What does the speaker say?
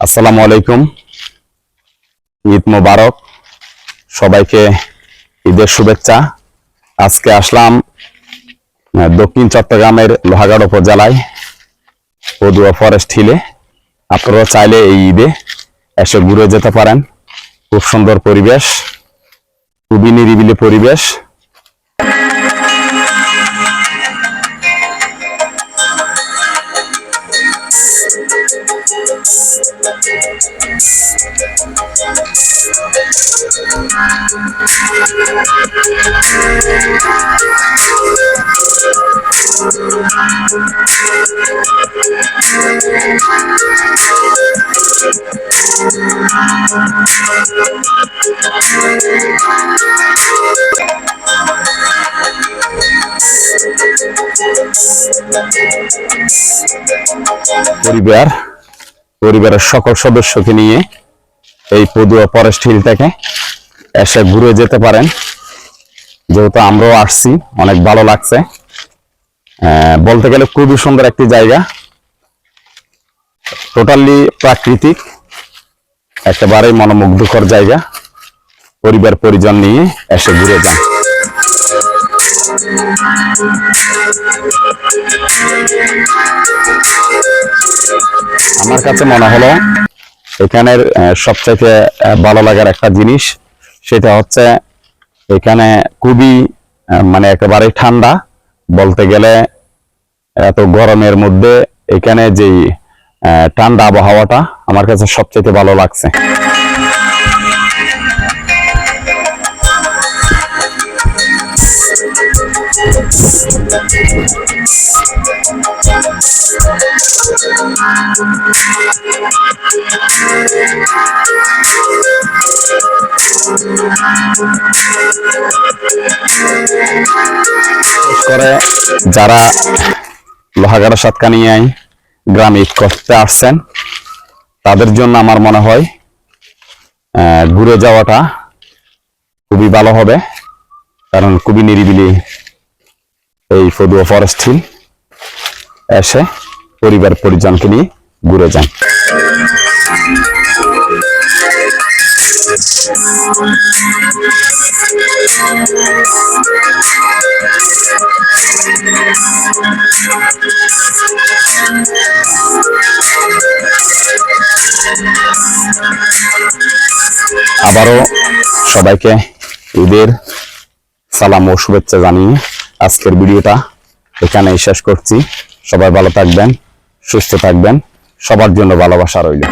আসসালামু আলাইকুম। ঈদ মোবারক, সবাইকে ঈদের শুভেচ্ছা। আজকে আসলাম দক্ষিণ চট্টগ্রামের লোহাগাড়া উপজেলায় পদুয়া ফরেস্ট হিলে। আপনারা চাইলে এই ঈদে এসে ঘুরে যেতে পারেন। খুব সুন্দর পরিবেশ, খুবই নিরিবিলি পরিবেশ। পরিবারের সকল সদস্যকে নিয়ে এই পদুয়া ফরেস্ট হিল থেকে এসে ঘুরে যেতে পারেন। যেহেতু আমরাও আসছি, অনেক ভালো লাগছে। বলতে গেলে খুবই সুন্দর একটি জায়গা, টোটালি প্রাকৃতিক, একেবারেই মনোমুগ্ধকর জায়গা। পরিবার পরিজন নিয়ে এসে ঘুরে যান। আমার কাছে মনে হলো এখানের সবচেয়ে ভালো লাগার একটা জিনিস, সেটা হচ্ছে এখানে খুবই মানে একেবারেই ঠান্ডা। বলতে গেলে এত গরমের মধ্যে এখানে যেই ঠান্ডা আবহাওয়াটা আমার কাছে সবচেয়ে ভালো লাগছে। করে যারা লোহাগাড়া সাতকানিয়ায় গ্রামে ঈদ করতে আসছেন, তাদের জন্য আমার মনে হয় ঘুরে যাওয়াটা খুবই ভালো হবে, কারণ খুবই নিরিবিলি এই পদুয়া ফরেস্ট হিল। এসে পরিবার পরিজনকে নিয়ে ঘুরে যান। আবারও সবাইকে ঈদের সালাম ও শুভেচ্ছা জানিয়ে আজকের ভিডিওটা এখানেই শেষ করছি। সবাই ভালো থাকবেন, সুস্থ থাকবেন, সবার জন্য ভালোবাসা রইল।